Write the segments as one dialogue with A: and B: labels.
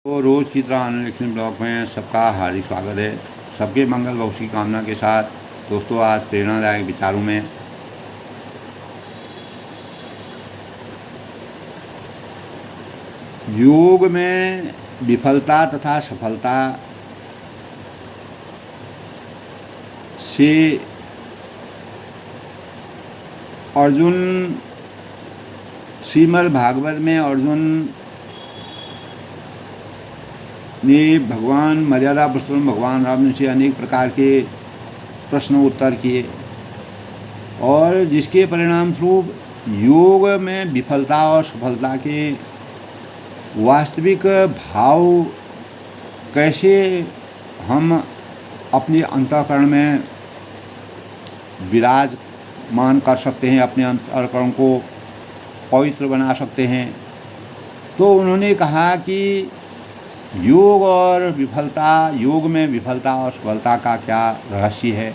A: तो रोज़ की तरह अनलिखित ब्लॉग में सबका हार्दिक स्वागत है। सबके मंगल भविष्य की कामना के साथ दोस्तों, आज प्रेरणादायक विचारों में योग में विफलता तथा सफलता से अर्जुन, श्रीमद् भागवत में अर्जुन ने भगवान मर्यादा पुरुषोत्तम भगवान राम से अनेक प्रकार के प्रश्न उत्तर किए और जिसके परिणाम स्वरूप योग में विफलता और सफलता के वास्तविक भाव कैसे हम अपने अंतःकरण में विराजमान कर सकते हैं, अपने अंतःकरण को पवित्र बना सकते हैं। तो उन्होंने कहा कि योग में विफलता और सफलता का क्या रहस्य है,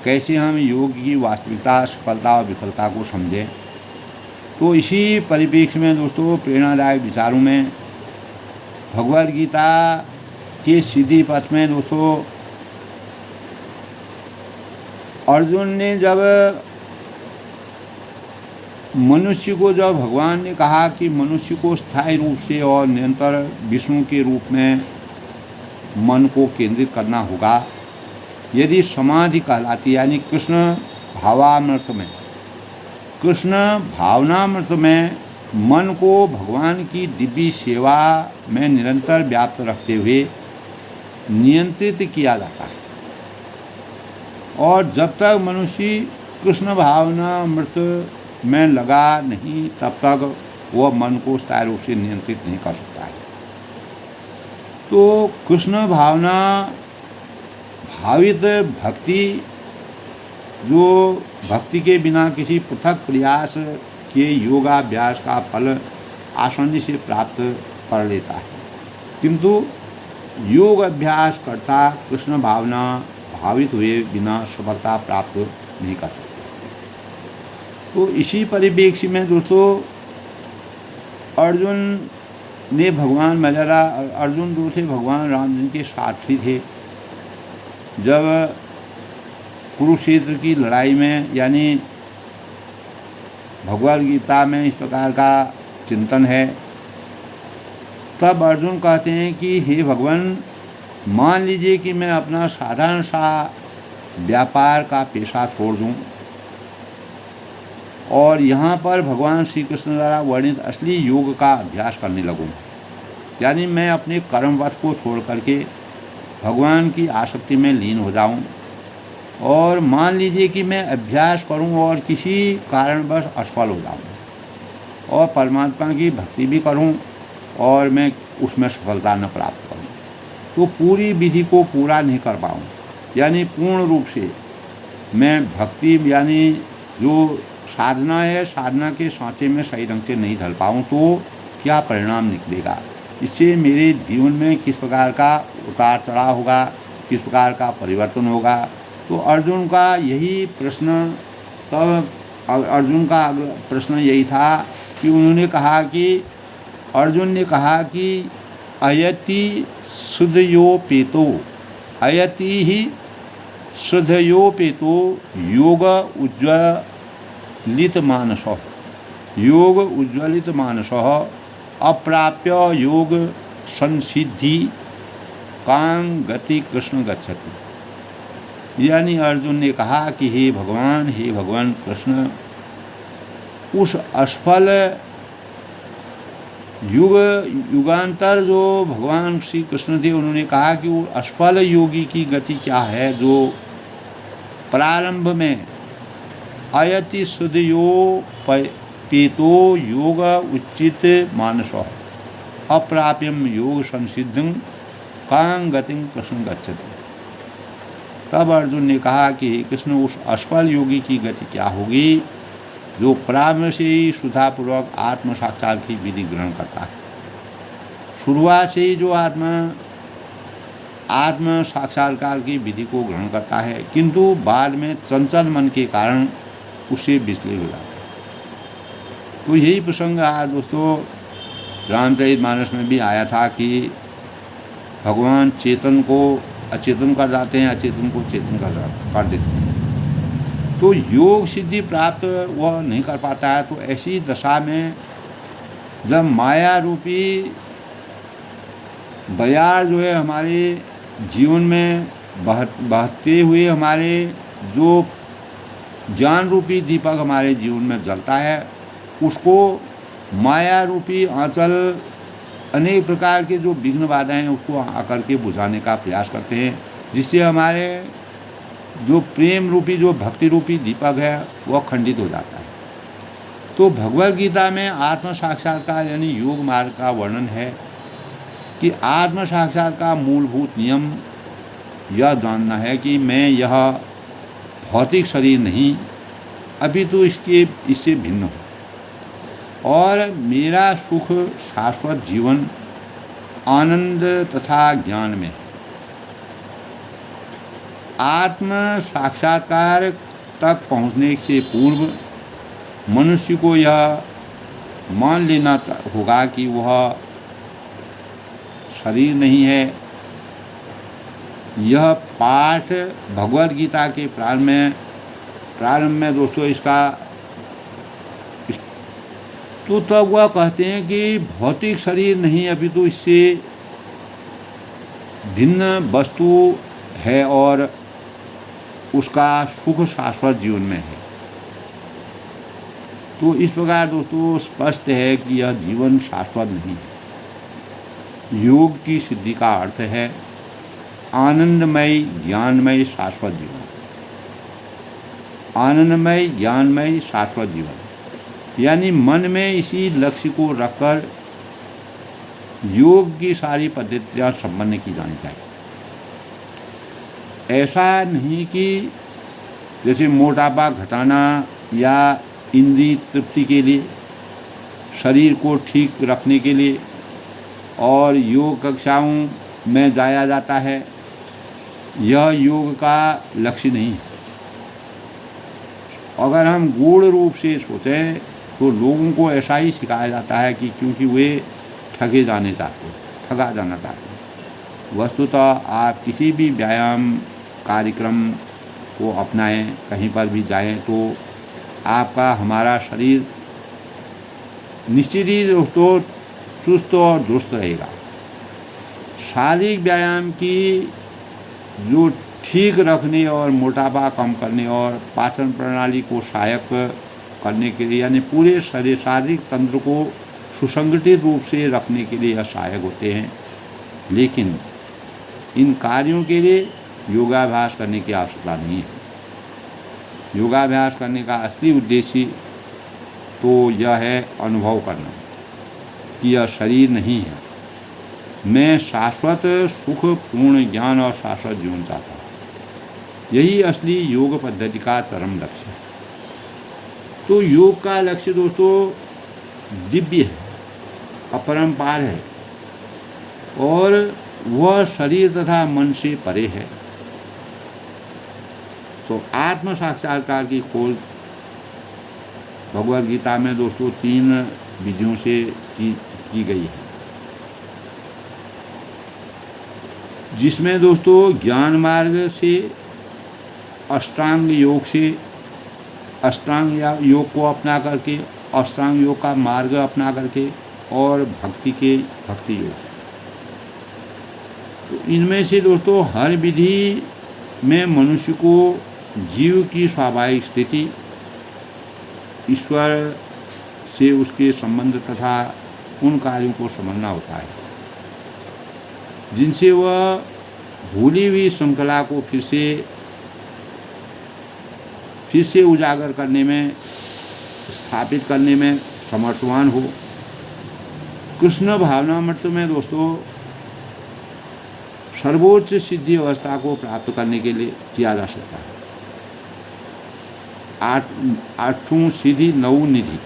A: कैसे हम योग की वास्तविकता, सफलता और विफलता को समझें। तो इसी परिप्रेक्ष्य में दोस्तों, प्रेरणादायक विचारों में भगवद गीता के सीधी पथ में दोस्तों, अर्जुन ने जब भगवान ने कहा कि मनुष्य को स्थायी रूप से और निरंतर विष्णु के रूप में मन को केंद्रित करना होगा। यदि समाधि कहलाती, यानी कृष्ण भावनामृत में मन को भगवान की दिव्य सेवा में निरंतर व्याप्त रखते हुए नियंत्रित किया जाता है। और जब तक मनुष्य कृष्ण भावनामृत में लगा नहीं, तब तक वह मन को स्थायी रूप से नियंत्रित नहीं कर सकता है। तो कृष्ण भावना भावित भक्ति, जो भक्ति के बिना किसी पृथक प्रयास के योगाभ्यास का फल आसानी से प्राप्त कर लेता है, किंतु योग अभ्यास करता कृष्ण भावना भावित हुए बिना सफलता प्राप्त नहीं कर सकता। तो इसी परिप्रेक्ष्य में दोस्तों, अर्जुन जो थे भगवान राम जी के सारथी थे। जब कुरुक्षेत्र की लड़ाई में, यानी भगवद गीता में इस प्रकार का चिंतन है, तब अर्जुन कहते हैं कि हे भगवान, मान लीजिए कि मैं अपना साधारण सा व्यापार का पेशा छोड़ दूं और यहाँ पर भगवान श्री कृष्ण द्वारा वर्णित असली योग का अभ्यास करने लगूं। यानी मैं अपने कर्मपथ को छोड़ करके भगवान की आसक्ति में लीन हो जाऊं। और मान लीजिए कि मैं अभ्यास करूं और किसी कारणवश असफल हो जाऊं और परमात्मा की भक्ति भी करूं और मैं उसमें सफलता न प्राप्त करूं, तो पूरी विधि को पूरा नहीं कर पाऊं, यानी पूर्ण रूप से मैं भक्ति, यानी जो साधना है, साधना के सांचे में सही ढंग से नहीं ढल पाऊँ, तो क्या परिणाम निकलेगा, इससे मेरे जीवन में किस प्रकार का उतार चढ़ाव होगा, किस प्रकार का परिवर्तन होगा। तो अर्जुन का यही प्रश्न, तब अर्जुन का प्रश्न यही था कि अर्जुन ने कहा कि अयति श्रद्धयोपेतो योग उज्ज्वलित मानसः अप्राप्य योग संसिद्धि कां गति कृष्ण गच्छति। यानी अर्जुन ने कहा कि हे भगवान कृष्ण, उस असफल युगांतर जो भगवान श्री कृष्ण थे, उन्होंने कहा कि वो असफल योगी की गति क्या है, जो प्रारंभ में अयति पेतो योग उच्चित मानसः अप्राप्यम योग संसिद्धिं कां गतिं कृष्ण गच्छति। तब अर्जुन ने कहा कि हे कृष्ण, उस असफल योगी की गति क्या होगी, जो प्रारंभ से ही श्रद्धापूर्वक आत्म साक्षात की विधि ग्रहण करता है। शुरुआत से ही जो आत्म साक्षात्कार की विधि को ग्रहण करता है, किंतु बाद में चंचल मन के कारण उससे विचलित हो जाता है। तो यही प्रसंग आज दोस्तों रामचरितमानस में भी आया था कि भगवान चेतन को अचेतन कर जाते हैं, अचेतन को चेतन कर देते हैं। तो योग सिद्धि प्राप्त वह नहीं कर पाता है। तो ऐसी दशा में जब माया रूपी बयार जो है हमारे जीवन में बहते हुए, हमारे जो ज्ञान रूपी दीपक हमारे जीवन में जलता है, उसको माया रूपी आंचल अनेक प्रकार के जो विघ्न बाधाएं हैं उसको आकर के बुझाने का प्रयास करते हैं, जिससे हमारे जो प्रेम रूपी, जो भक्ति रूपी दीपक है वह खंडित हो जाता है। तो भगवद गीता में आत्म साक्षात्कार यानी योग मार्ग का वर्णन है कि आत्म साक्षात्कार का मूलभूत नियम यह जानना है कि मैं यह भौतिक शरीर नहीं, अभी तो इससे भिन्न हूँ और मेरा सुख शाश्वत जीवन आनंद तथा ज्ञान में है। आत्म साक्षात्कार तक पहुँचने से पूर्व मनुष्य को यह मान लेना होगा कि वह शरीर नहीं है। यह पाठ भगवद गीता के प्रारंभ में दोस्तों इसका तो तब वह कहते हैं कि भौतिक शरीर नहीं, अभी तो इससे भिन्न वस्तु है और उसका सुख शाश्वत जीवन में है। तो इस प्रकार दोस्तों स्पष्ट है कि यह जीवन शाश्वत नहीं है। योग की सिद्धि का अर्थ है आनंदमय ज्ञानमय शाश्वत जीवन। आनंदमय ज्ञानमय शाश्वत जीवन यानी मन में इसी लक्ष्य को रखकर योग की सारी पद्धतियाँ संपन्न की जानी चाहिए। ऐसा नहीं कि जैसे मोटापा घटाना या इंद्रिय तृप्ति के लिए, शरीर को ठीक रखने के लिए और योग कक्षाओं में जाया जाता है, यह योग का लक्ष्य नहीं है। अगर हम गूढ़ रूप से सोचें तो लोगों को ऐसा ही सिखाया जाता है कि क्योंकि वे ठगा जाना चाहते हैं। वस्तुतः आप किसी भी व्यायाम कार्यक्रम को अपनाएं, कहीं पर भी जाएं, तो आपका हमारा शरीर निश्चित ही दोस्तों सुस्त और दुरुस्त रहेगा। शारीरिक व्यायाम की जो ठीक रखने और मोटापा कम करने और पाचन प्रणाली को सहायक करने के लिए यानी पूरे शारीरिक तंत्र को सुसंगठित रूप से रखने के लिए यह सहायक होते हैं। लेकिन इन कार्यों के लिए योगाभ्यास करने की आवश्यकता नहीं है। योगाभ्यास करने का असली उद्देश्य तो यह है अनुभव करना कि यह शरीर नहीं है, मैं शाश्वत सुख पूर्ण ज्ञान और शाश्वत जीवन चाहता हूँ। यही असली योग पद्धति का चरम लक्ष्य है। तो योग का लक्ष्य दोस्तों दिव्य है, अपरंपार है और वह शरीर तथा मन से परे है। तो आत्म साक्षात्कार की खोज भगवद गीता में दोस्तों 3 विधियों से की गई है, जिसमें दोस्तों ज्ञान मार्ग से, अष्टांग योग से, अष्टांग योग को अपना करके, अष्टांग योग का मार्ग अपना करके और भक्ति योग। तो इनमें से दोस्तों हर विधि में मनुष्य को जीव की स्वाभाविक स्थिति, ईश्वर से उसके संबंध तथा उन कार्यों को समझना होता है जिनसे वह भूली हुई श्रृंखला को फिर से उजागर करने में, स्थापित करने में समर्थवान हो। कृष्ण भावनामृत में दोस्तों सर्वोच्च सिद्धि अवस्था को प्राप्त करने के लिए किया जा सकता है। 8वीं सिद्धि 9 निधि।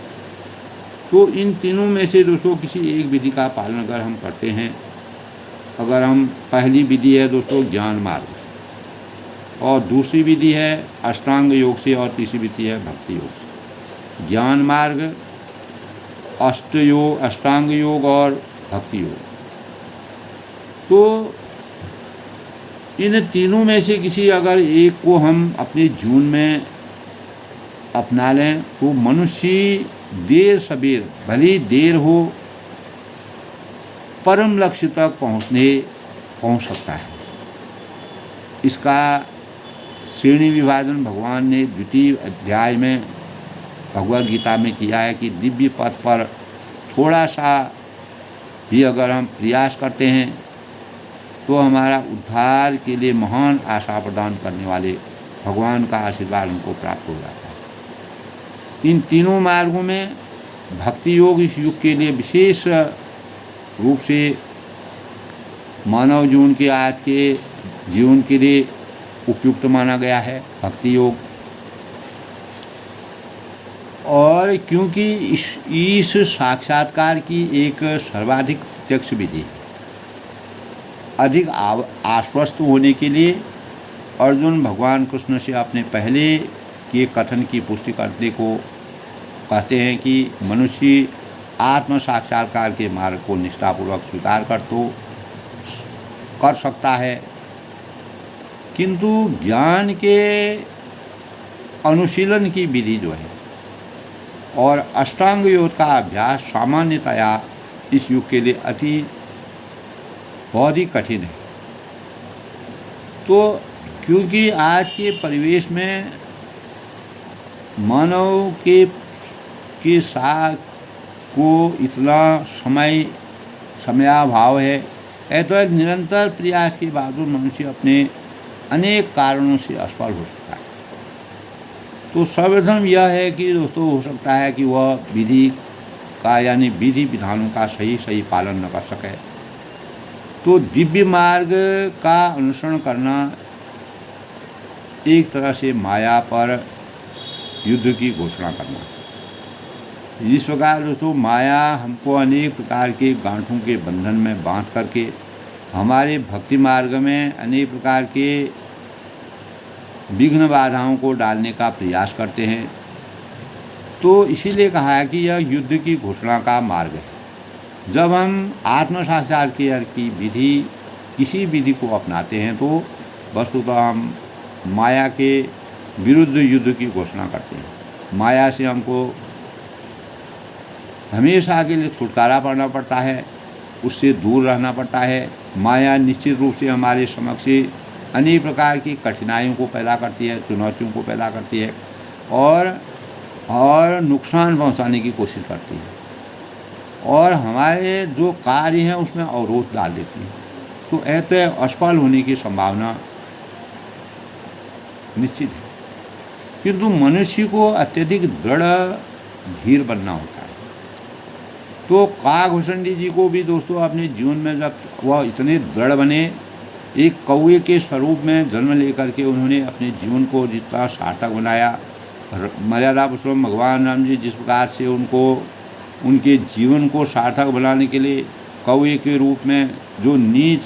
A: तो इन तीनों में से दोस्तों किसी एक विधि का पालन अगर हम करते हैं, अगर हम पहली विधि है दोस्तों ज्ञान मार्ग से, और दूसरी विधि है अष्टांग योग से, और तीसरी विधि है भक्ति योग से। ज्ञान मार्ग, अष्टांग योग और भक्ति योग। तो इन तीनों में से किसी अगर एक को हम अपने जीवन में अपना लें तो मनुष्य देर सबेर भले ही देर हो परम लक्ष्य तक पहुंच सकता है। इसका श्रेणी विभाजन भगवान ने द्वितीय अध्याय में भगवद गीता में किया है कि दिव्य पथ पर थोड़ा सा भी अगर हम प्रयास करते हैं तो हमारा उद्धार के लिए महान आशा प्रदान करने वाले भगवान का आशीर्वाद हमको प्राप्त हो जाता है। इन तीनों मार्गों में भक्ति योग इस युग के लिए विशेष रूप से मानव जीवन के आज के जीवन के लिए उपयुक्त माना गया है भक्ति योग। और क्योंकि इस साक्षात्कार की एक सर्वाधिक प्रत्यक्ष विधि अधिक आश्वस्त होने के लिए अर्जुन भगवान कृष्ण से अपने पहले के कथन की पुष्टि करने को कहते हैं कि मनुष्य आत्म साक्षात्कार के मार्ग को निष्ठापूर्वक स्वीकार कर सकता है, किंतु ज्ञान के अनुशीलन की विधि जो है और अष्टांग योग का अभ्यास सामान्यतया इस युग के लिए बहुत ही कठिन है। तो क्योंकि आज के परिवेश में मानव के साथ को इतना समयाभाव है तो निरंतर प्रयास के बावजूद मनुष्य अपने अनेक कारणों से असफल हो सकता है। तो सर्वप्रथम यह है कि दोस्तों हो सकता है कि वह विधि का यानी विधि विधानों का सही पालन न कर सके। तो दिव्य मार्ग का अनुसरण करना एक तरह से माया पर युद्ध की घोषणा करना। इस प्रकार दोस्तों माया हमको अनेक प्रकार के गांठों के बंधन में बांध करके हमारे भक्ति मार्ग में अनेक प्रकार के विघ्न बाधाओं को डालने का प्रयास करते हैं। तो इसीलिए कहा है कि यह युद्ध की घोषणा का मार्ग है। जब हम आत्म साक्षात्कार की विधि किसी विधि को अपनाते हैं तो वस्तुतः हम माया के विरुद्ध युद्ध की घोषणा करते हैं। माया से हमको हमेशा के लिए छुटकारा पाना पड़ता है, उससे दूर रहना पड़ता है। माया निश्चित रूप से हमारे समक्ष अनेक प्रकार की कठिनाइयों को पैदा करती है, चुनौतियों को पैदा करती है और नुकसान पहुंचाने की कोशिश करती है और हमारे जो कार्य हैं उसमें अवरोध डाल देती है। तो ऐसे असफल होने की संभावना निश्चित है, किंतु मनुष्य को अत्यधिक दृढ़ धीर बनना होता है। तो काकभूषणी जी को भी दोस्तों अपने जीवन में जब वह इतने दृढ़ बने, एक कौवे के स्वरूप में जन्म लेकर के उन्होंने अपने जीवन को जितना सार्थक बनाया, मर्यादा पुरुषोत्तम भगवान राम जी जिस प्रकार से उनके जीवन को सार्थक बनाने के लिए कौवे के रूप में जो नीच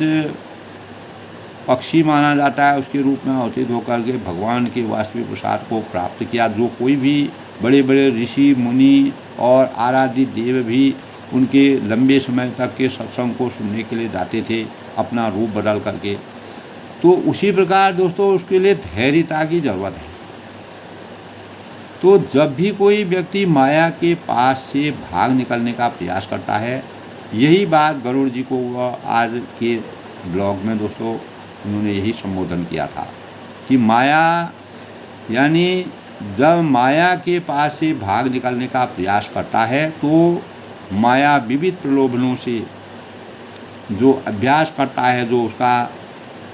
A: पक्षी माना जाता है उसके रूप में अवतीत होकर के भगवान के वास्तविक प्रसाद को प्राप्त किया। जो कोई भी बड़े बड़े ऋषि मुनि और आराध्य देव भी उनके लंबे समय तक के सत्संग को सुनने के लिए जाते थे अपना रूप बदल करके। तो उसी प्रकार दोस्तों उसके लिए धैर्यता की ज़रूरत है। तो जब भी कोई व्यक्ति माया के पास से भाग निकलने का प्रयास करता है, यही बात गरुड़ जी को वह आज के ब्लॉग में दोस्तों उन्होंने यही संबोधन किया था कि माया यानी जब माया के पास से भाग निकलने का प्रयास करता है तो माया विविध प्रलोभनों से जो अभ्यास करता है, जो उसका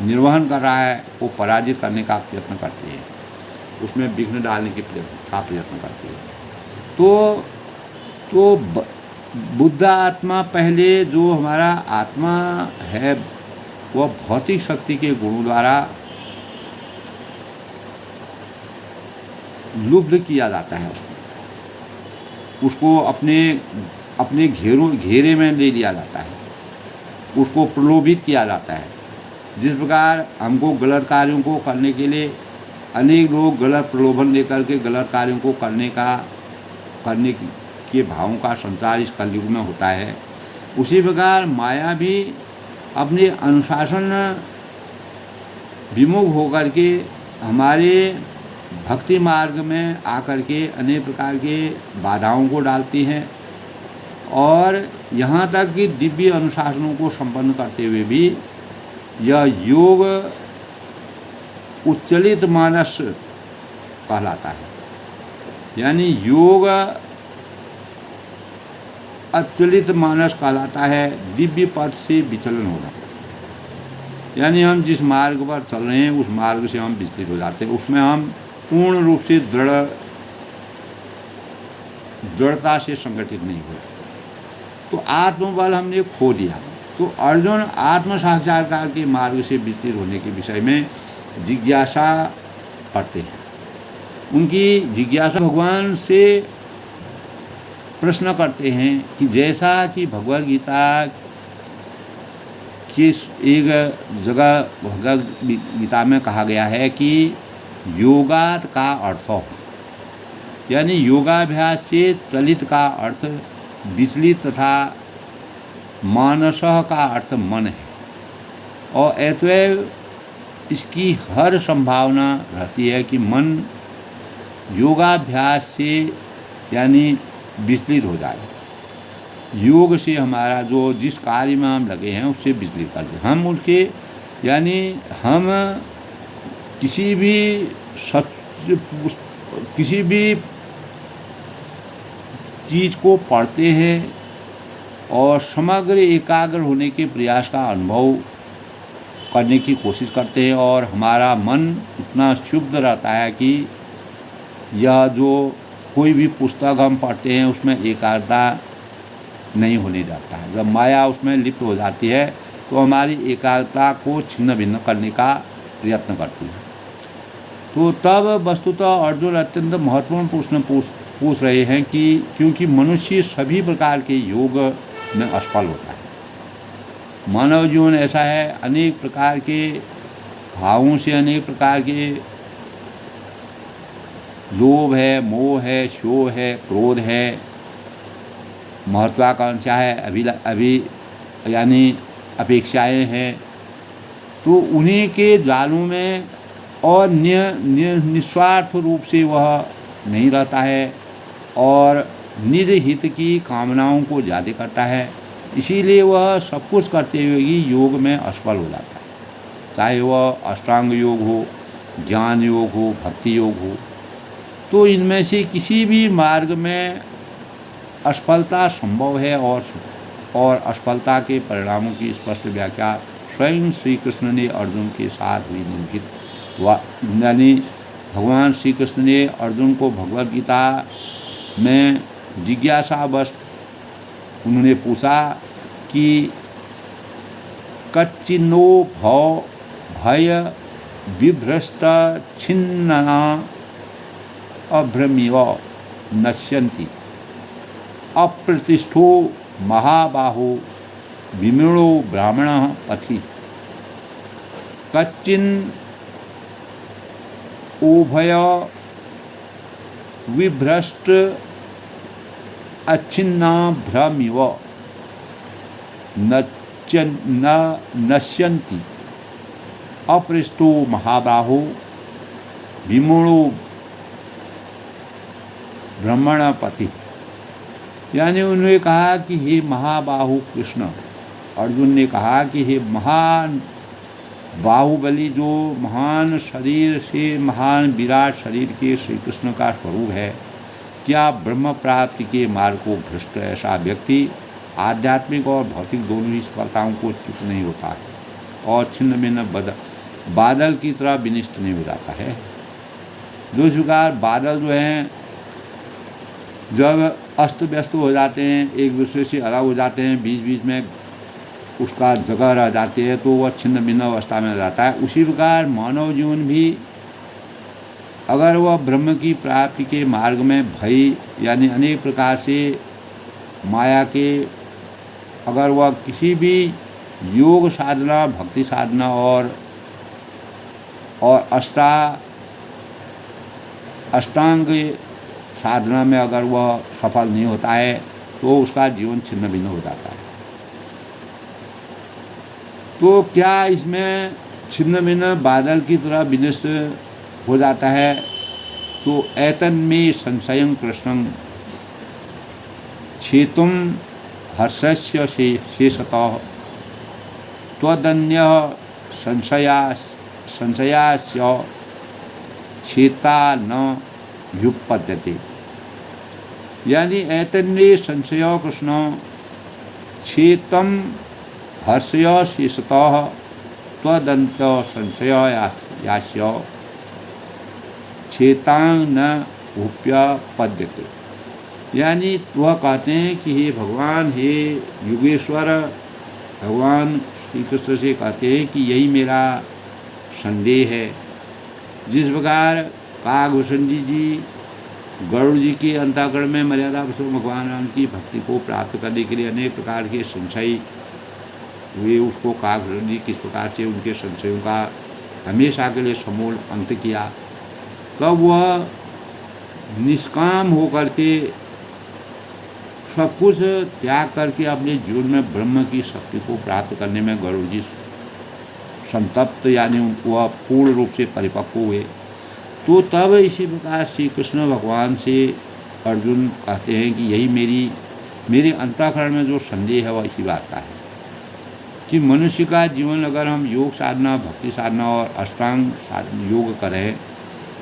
A: निर्वहन कर रहा है, वो पराजित करने का प्रयत्न करती है, उसमें विघ्न डालने का प्रयत्न करती है। तो बुद्ध आत्मा पहले जो हमारा आत्मा है वह भौतिक शक्ति के गुणों द्वारा लुब्ध किया जाता है। उसको अपने घेरे में ले लिया जाता है, उसको प्रलोभित किया जाता है। जिस प्रकार हमको गलत कार्यों को करने के लिए अनेक लोग गलत प्रलोभन लेकर के गलत कार्यों को करने के भावों का संचार इस कलयुग में होता है, उसी प्रकार माया भी अपने अनुशासन विमुख होकर के हमारे भक्ति मार्ग में आकर के अनेक प्रकार के बाधाओं को डालती हैं और यहाँ तक कि दिव्य अनुशासनों को संपन्न करते हुए भी यह योग उच्चलित मानस कहलाता है। यानी योग अचलित मानस कहलाता है, दिव्य पथ से विचलन होना। यानी हम जिस मार्ग पर चल रहे हैं उस मार्ग से हम विचलित हो जाते हैं, उसमें हम पूर्ण रूप से दृढ़ता से संगठित नहीं हुए, तो आत्मबल हमने खो दिया। तो अर्जुन आत्म साक्षात्कार के मार्ग से विचलित होने के विषय में जिज्ञासा करते हैं। उनकी जिज्ञासा भगवान से प्रश्न करते हैं कि जैसा कि भगवद गीता की एक जगह भगवद गीता में कहा गया है कि योगात का अर्थ हो, यानी योगाभ्यास से चलित का अर्थ विचलित तथा मानसः का अर्थ मन है, और अतएव इसकी हर संभावना रहती है कि मन योगाभ्यास से यानी विचलित हो जाए। योग से हमारा जो जिस कार्य में हम लगे हैं उससे विचलित कर दें। हम उसके यानी हम किसी भी चीज़ को पढ़ते हैं और समग्र एकाग्र होने के प्रयास का अनुभव करने की कोशिश करते हैं, और हमारा मन इतना शुद्ध रहता है कि यह जो कोई भी पुस्तक हम पढ़ते हैं उसमें एकाग्रता नहीं होने जाता है। जब माया उसमें लिप्त हो जाती है तो हमारी एकाग्रता को छिन्न भिन्न करने का प्रयत्न करती है। तो तब वस्तुतः अर्जुन अत्यंत महत्वपूर्ण प्रश्न पूछ रहे हैं कि क्योंकि मनुष्य सभी प्रकार के योग में असफल होता है। मानव जीवन ऐसा है, अनेक प्रकार के भावों से, अनेक प्रकार के लोभ है, मोह है, शोह है, क्रोध है, महत्वाकांक्षा है, यानी अपेक्षाएं हैं, तो उन्हीं के जालों में और निस्वार्थ रूप से वह नहीं रहता है और निज हित की कामनाओं को ज़्यादा करता है। इसीलिए वह सब कुछ करते हुए ही योग में असफल हो जाता है, चाहे वह अष्टांग योग हो, ज्ञान योग हो, भक्ति योग हो। तो इनमें से किसी भी मार्ग में असफलता संभव है, और असफलता के परिणामों की स्पष्ट व्याख्या स्वयं श्री कृष्ण ने अर्जुन के साथ हुई निम्नलिखित यानी भगवान श्री कृष्ण ने अर्जुन को भगवद गीता में जिज्ञासावश उन्होंने पूछा कि कच्चिन्नो भय विभ्रष्ट छिन्ना अभ्रमिव नश्यन्ति अप्रतिष्ठो महाबाहो विमृणो ब्राह्मणः पथि कच्चिन् उभय विभ्रष्ट अच्छिन्ना भ्रमिव नश्यन्ति अपृष्टो महाबाहो विमूढ़ो ब्रह्मणपति। यानी उन्होंने कहा कि हे महाबाहु कृष्ण, अर्जुन ने कहा कि हे महान बाहुबली, जो महान शरीर से महान विराट शरीर के श्री कृष्ण का स्वरूप है, क्या ब्रह्म प्राप्ति के मार्ग को भ्रष्ट ऐसा व्यक्ति आध्यात्मिक और भौतिक दोनों ही सफलताओं को च्युत नहीं होता है और छिन्न भिन्न बादल की तरह विनिष्ट नहीं हो जाता है। जो इस प्रकार बादल जो हैं जब अस्त व्यस्त हो जाते हैं, एक दूसरे से अलग हो जाते हैं, बीच बीच में उसका जगह रह जाती है, तो वह छिन्न भिन्न अवस्था में जाता है। उसी प्रकार मानव जीवन भी अगर वह ब्रह्म की प्राप्ति के मार्ग में भय यानी अनेक प्रकार से माया के अगर वह किसी भी योग साधना, भक्ति साधना और अष्टांग साधना में अगर वह सफल नहीं होता है तो उसका जीवन छिन्न भिन्न हो जाता है। तो क्या इसमें छिन्न भिन्न बादल की तरह विनष्ट हो जाता है। तो ऐतन में संशयं प्रश्नं छेतुम हर्षस्य शेषतः त्वदन्यः संशयास्य छेता न युपपद्यते। यानी ऐतन्मे संशय कृष्ण छेतम हर्षय शेषतः त्वदंत संशयास्य छेतांग न उपपद्यते। यानी वह कहते हैं कि हे भगवान, हे युगेश्वर, भगवान श्री कृष्ण से कहते हैं कि यही मेरा संदेह है। जिस प्रकार काकभूषण जी गरुड़ जी के अंतःकरण में मर्यादा पुरुषोत्तम भगवान राम की भक्ति को प्राप्त करने के लिए अनेक प्रकार के संशय हुए, उसको काकभूषण जी किस प्रकार से उनके संशयों का हमेशा के लिए समूल अंत किया। तब वह निष्काम होकर के सब कुछ त्याग करके अपने जीवन में ब्रह्म की शक्ति को प्राप्त करने में गरुड़ जी संतप्त, यानी उनको वह पूर्ण रूप से परिपक्व हुए। तो तब इसी प्रकार श्री कृष्ण भगवान से अर्जुन कहते हैं कि यही मेरे अंतःकरण में जो संदेह है वह इसी बात का है कि मनुष्य का जीवन अगर हम योग साधना, भक्ति साधना और अष्टांग योग करें,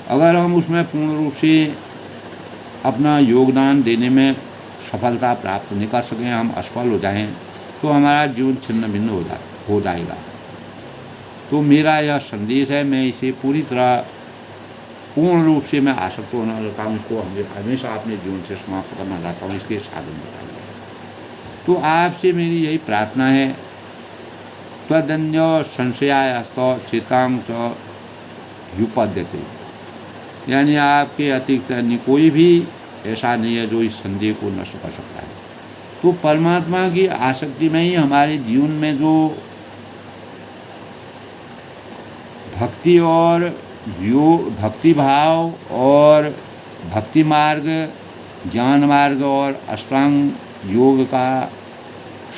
A: अगर हम उसमें पूर्ण रूप से अपना योगदान देने में सफलता प्राप्त नहीं कर सकें, हम असफल हो जाएं, तो हमारा जीवन छिन्न भिन्न हो जाएगा। तो मेरा यह संदेश है, मैं इसे पूरी तरह पूर्ण रूप से मैं आसक्त होना चाहता हूँ, इसको हमेशा अपने जीवन से समाप्त करना चाहता हूँ, इसके साधन बताइए। तो आपसे मेरी यही प्रार्थना है, त्वदन्य संशयास्त सीतांग च युपद्यते। यानी आपके अतिरिक्त अन्य कोई भी ऐसा नहीं है जो इस संदेह को नष्ट कर सकता है। तो परमात्मा की आसक्ति में ही हमारे जीवन में जो भक्ति और भक्ति भाव और भक्ति मार्ग, ज्ञान मार्ग और अष्टांग योग का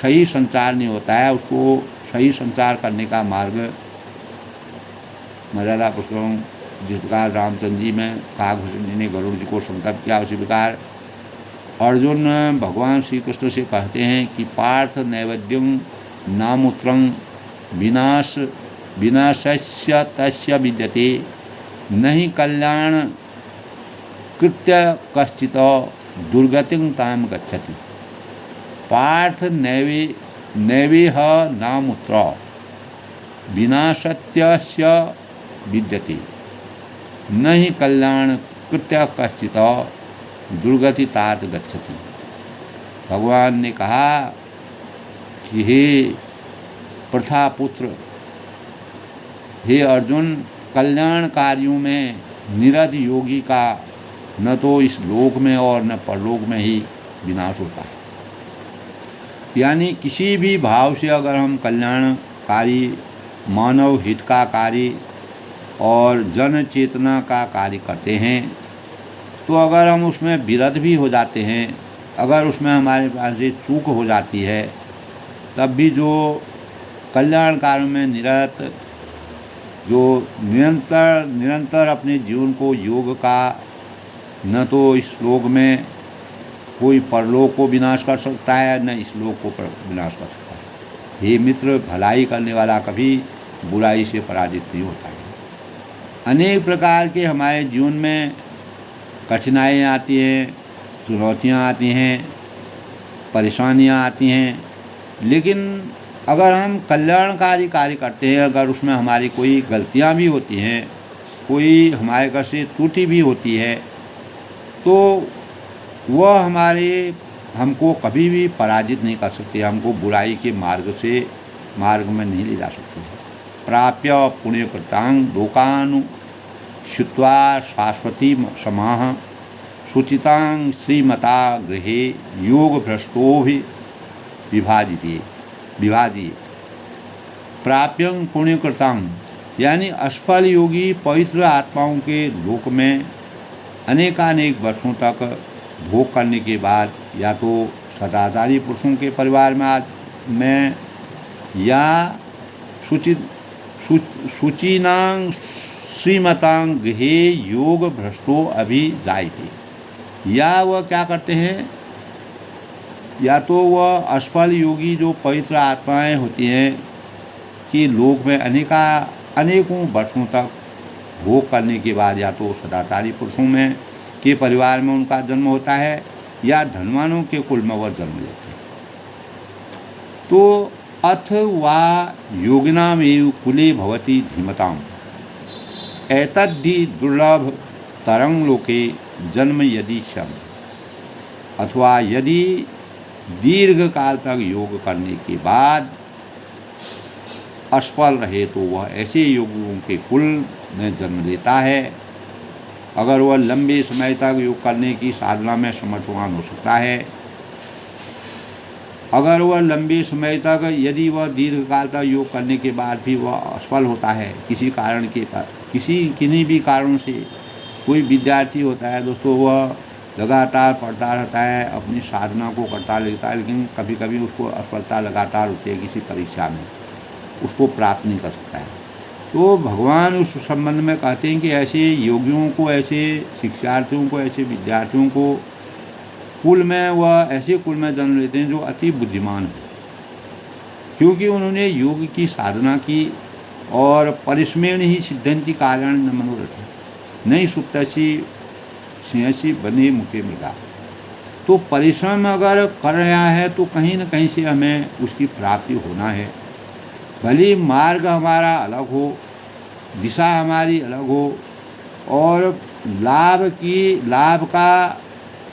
A: सही संचार नहीं होता है, उसको सही संचार करने का मार्ग मर्यादा पुरुषोत्तम जिस प्रकार रामचंद्र जी में काकभूषण जी ने गरुड़ जी को संतप्त किया, उसी प्रकार अर्जुन भगवान श्री कृष्ण से कहते हैं कि पार्थ नैवेद्यं नामूत्रं विनाशस्य तस्य विद्यते नहि कल्याण कृत्य कश्चित् दुर्गतिं ताम गच्छति। पार्थ नैवेह नामूत्र विनाशत्यस्य विद्यते नहि कल्याण कृत्य कश्चित् दुर्गति तात गच्छति। भगवान ने कहा कि हे प्रथापुत्र, हे अर्जुन, कल्याण कार्यों में निरत योगी का न तो इस लोक में और न परलोक में ही विनाश होता है। यानी किसी भी भाव से अगर हम कल्याणकारी, मानव हित का कार्य और जन चेतना का कार्य करते हैं, तो अगर हम उसमें विरत भी हो जाते हैं, अगर उसमें हमारे पास से चूक हो जाती है, तब भी जो कल्याण कार्यों में निरत, जो निरंतर अपने जीवन को योग का न तो इस लोक में कोई परलोक को विनाश कर सकता है, न इस लोक को विनाश कर सकता है। हे मित्र, भलाई करने वाला कभी बुराई से पराजित नहीं होता है। अनेक प्रकार के हमारे जीवन में कठिनाइयाँ आती हैं, चुनौतियाँ आती हैं, परेशानियाँ आती हैं, लेकिन अगर हम कल्याणकारी कार्य करते हैं, अगर उसमें हमारी कोई गलतियाँ भी होती हैं, कोई हमारे घर से त्रुटि भी होती है, तो वह हमको कभी भी पराजित नहीं कर सकती, हमको बुराई के मार्ग में नहीं ले जा सकती है। प्राप्य पुण्यकृतांग लोकानु श्रुत्वा शाश्वती समाह सुचितांग श्रीमता गृहे योग भ्रष्टो भी विभाजिए। प्राप्यं पुण्यकृतांग, यानी असफल योगी पवित्र आत्माओं के लोक में अनेकानेक वर्षों तक भोग करने के बाद या तो सदाचारी पुरुषों के परिवार में या शुचीनां श्रीमतां गृहे योग भ्रष्टो अभिजायते। या वह क्या करते हैं, या तो वह असफल योगी जो पवित्र आत्माएं होती हैं कि लोक में अनेकों वर्षों तक भोग करने के बाद या तो सदाचारी पुरुषों में के परिवार में उनका जन्म होता है या धनवानों के कुल में वह जन्म लेते हैं। तो अथवा योगिनामेव कुले भवति धीमताम् एतद्धि दुर्लभ तरंग लोके जन्म यदि शम। अथवा यदि दीर्घ काल तक योग करने के बाद असफल रहे तो वह ऐसे योगियों के कुल में जन्म लेता है। अगर वह लंबे समय तक योग करने की साधना में समर्थवान हो सकता है, अगर वह लंबे समय तक यदि वह दीर्घ काल तक योग करने के बाद भी वह असफल होता है किन्हीं भी कारणों से। कोई विद्यार्थी होता है दोस्तों, वह लगातार पढ़ता रहता है, अपनी साधना को करता रहता है, लेकिन कभी कभी उसको असफलता लगातार होती है किसी परीक्षा में, उसको प्राप्त नहीं कर सकता है। तो भगवान उस संबंध में कहते हैं कि ऐसे योगियों को, ऐसे शिक्षार्थियों को, ऐसे विद्यार्थियों को कुल में वह ऐसे कुल में जन्म लेते हैं जो अति बुद्धिमान हो, क्योंकि उन्होंने योग की साधना की और परिश्रमेण ही सिद्धंति कार्याणि न मनोरथ नहीं सुप्तसी सिंहसी बने मुखे मृगा। तो परिश्रम अगर कर रहा है तो कहीं न कहीं से हमें उसकी प्राप्ति होना है। भले मार्ग हमारा अलग हो, दिशा हमारी अलग हो और लाभ का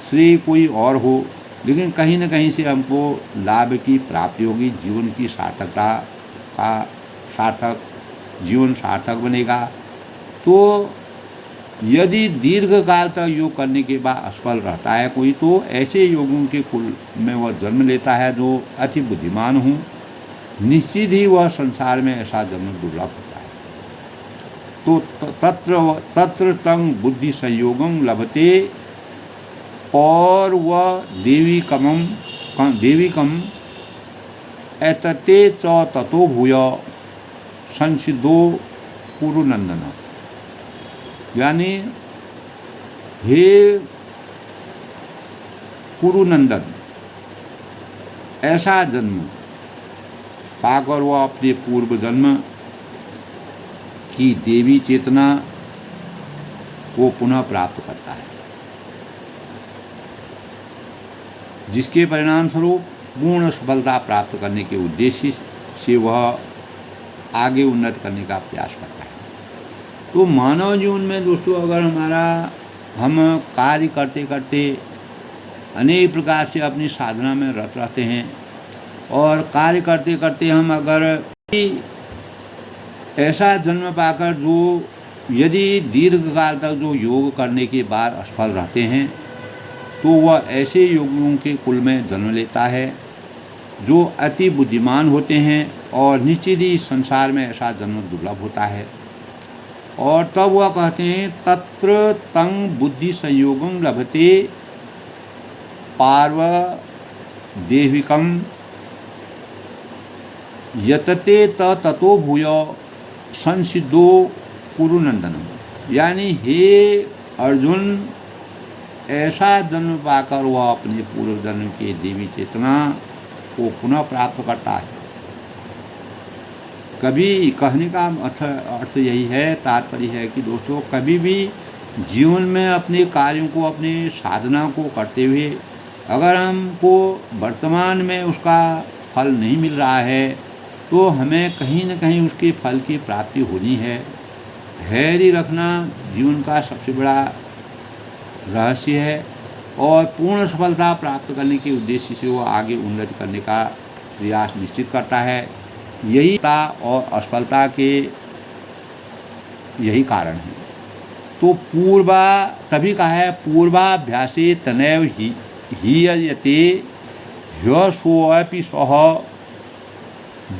A: श्रेय कोई और हो, लेकिन कहीं न कहीं से हमको लाभ की प्राप्ति होगी। जीवन की जीवन सार्थक बनेगा। तो यदि दीर्घ काल तक योग करने के बाद असफल रहता है कोई, तो ऐसे योगियों के कुल में वह जन्म लेता है जो अति बुद्धिमान हूँ। निश्चित ही वह संसार में ऐसा जन्म दुर्लभ होता है। तो तत्र तं बुद्धि संयोगं लभते और वह देविकम एतते च ततो भूय संसिद्धो कुरुनंदन। यानी हे कुरुनंदन, ऐसा जन्म पाकर वह अपने पूर्व जन्म की देवी चेतना को पुनः प्राप्त करता है, जिसके परिणाम स्वरूप पूर्ण सफलता प्राप्त करने के उद्देश्य से वह आगे उन्नत करने का प्रयास करता है। तो मानव जीवन में दोस्तों, अगर हम कार्य करते करते अनेक प्रकार से अपनी साधना में रत रहते हैं और कार्य करते करते हम अगर ऐसा जन्म पाकर जो यदि दीर्घ काल तक जो योग करने के बाद असफल रहते हैं, तो वह ऐसे योगियों के कुल में जन्म लेता है जो अति बुद्धिमान होते हैं और निश्चित ही संसार में ऐसा जन्म दुर्लभ होता है। और तब वह कहते हैं तत्र तं बुद्धि संयोगं लभते पार्व देविकम यतते ततो भूय संसिद्धो कुरुनंदनम। यानी हे अर्जुन, ऐसा जन्म पाकर वह अपने पूर्व जन्म के देवी चेतना को पुनः प्राप्त करता है। कभी कहने का अर्थ यही है, तात्पर्य है कि दोस्तों, कभी भी जीवन में अपने कार्यों को, अपने साधना को करते हुए अगर हमको वर्तमान में उसका फल नहीं मिल रहा है, तो हमें कहीं न कहीं उसके फल की प्राप्ति होनी है। धैर्य रखना जीवन का सबसे बड़ा रहस्य है और पूर्ण सफलता प्राप्त करने के उद्देश्य से वो आगे उन्नति करने का प्रयास निश्चित करता है। यही और असफलता के यही कारण है। तो तभी कहा है पूर्वाभ्यासे तनैव हीयते ह्यसोऽपि सः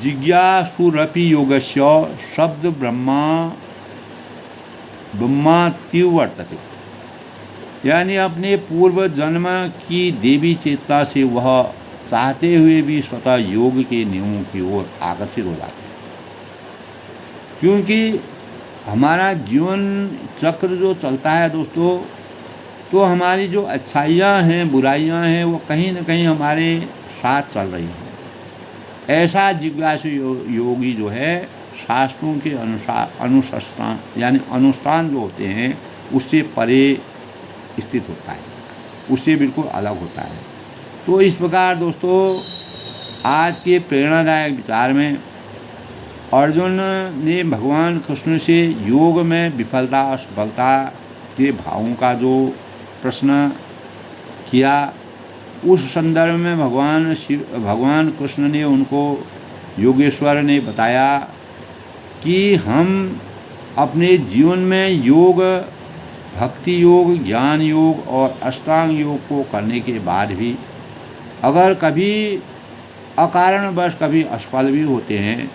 A: जिज्ञासुरपि योगस्य शब्द ब्रह्मात्युवर्तते। यानी अपने पूर्व जन्म की देवी चेतना से वह चाहते हुए भी स्वतः योग के नियमों की ओर आकर्षित हो जाते हैं, क्योंकि हमारा जीवन चक्र जो चलता है दोस्तों, तो हमारी जो अच्छाइयाँ हैं, बुराइयाँ हैं, वो कहीं न कहीं हमारे साथ चल रही हैं। ऐसा जिज्ञासु योगी जो है शास्त्रों के अनुसार अनुष्ठान यानी अनुष्ठान जो होते हैं उससे परे स्थित होता है, उससे बिल्कुल अलग होता है। तो इस प्रकार दोस्तों आज के प्रेरणादायक विचार में अर्जुन ने भगवान कृष्ण से योग में विफलता और सफलता के भावों का जो प्रश्न किया, उस संदर्भ में भगवान कृष्ण ने उनको, योगेश्वर ने बताया कि हम अपने जीवन में योग, भक्ति योग, ज्ञान योग और अष्टांग योग को करने के बाद भी अगर कभी अकारणवश कभी असफल भी होते हैं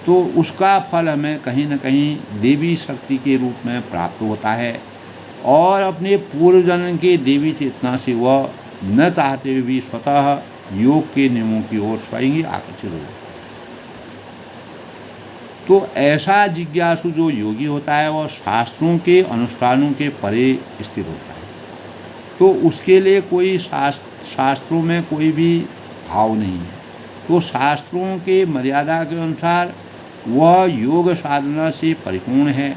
A: तो उसका फल हमें कहीं न कहीं देवी शक्ति के रूप में प्राप्त होता है और अपने पूर्व जन्म के देवी चेतना से वह न चाहते हुए भी स्वतः योग के नियमों की ओर स्वयं ही आकर्षित हो। तो ऐसा जिज्ञासु जो योगी होता है वह शास्त्रों के अनुष्ठानों के परे स्थित होता है। तो उसके लिए कोई शास्त्रों में कोई भी भाव नहीं है। तो शास्त्रों के मर्यादा के अनुसार वह योग साधना से परिपूर्ण है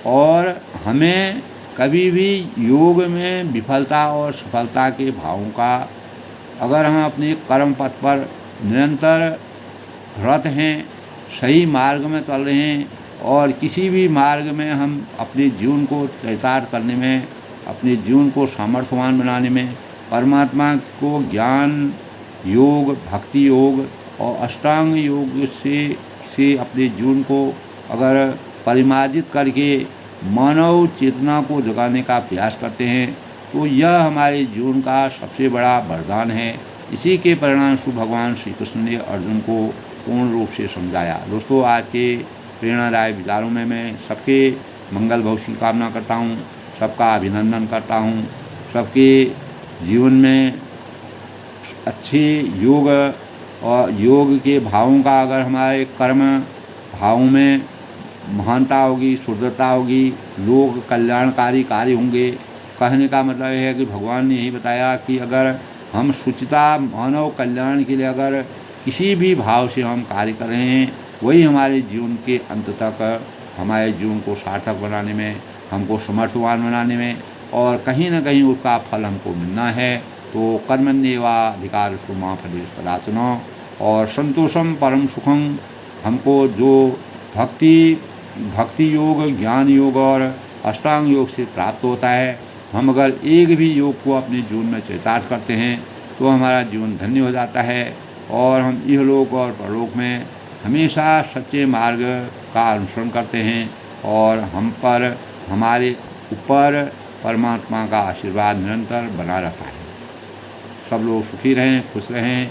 A: और हमें कभी भी योग में विफलता और सफलता के भावों का, अगर हम अपने कर्म पथ पर निरंतर रत हैं, सही मार्ग में चल रहे हैं और किसी भी मार्ग में हम अपने जीवन को चरितार्थ करने में, अपने जीवन को सामर्थ्यवान बनाने में, परमात्मा को ज्ञान योग, भक्ति योग और अष्टांग योग से अपने जीवन को अगर परिमार्जित करके मानव चेतना को जगाने का प्रयास करते हैं तो यह हमारे जीवन का सबसे बड़ा वरदान है। इसी के परिणामस्वरूप भगवान श्री कृष्ण ने अर्जुन को पूर्ण रूप से समझाया। दोस्तों आज के प्रेरणादायक विचारों में मैं सबके मंगल भविष्य की कामना करता हूँ, सबका अभिनंदन करता हूँ, सबके जीवन में अच्छे योग और योग के भावों का, अगर हमारे कर्म भावों में महानता होगी, शुद्धता होगी, लोग कल्याणकारी कार्य होंगे। कहने का मतलब है कि भगवान ने यही बताया कि अगर हम शुचिता, मानव कल्याण के लिए अगर किसी भी भाव से हम कार्य कर रहे हैं, वही हमारे जीवन के अंत तक हमारे जीवन को सार्थक बनाने में, हमको समर्थवान बनाने में और कहीं न कहीं उसका फल हमको मिलना है। तो कर्मण्येवाधिकारस्ते मा फलेषु कदाचन और संतोषम परम सुखम, हमको जो भक्ति योग, ज्ञान योग और अष्टांग योग से प्राप्त होता है, हम अगर एक भी योग को अपने जीवन में चरितार्थ करते हैं तो हमारा जीवन धन्य हो जाता है और हम इहलोक और परलोक में हमेशा सच्चे मार्ग का अनुसरण करते हैं और हम पर, हमारे ऊपर परमात्मा का आशीर्वाद निरंतर बना रहता है। सब लोग सुखी रहें, खुश रहें।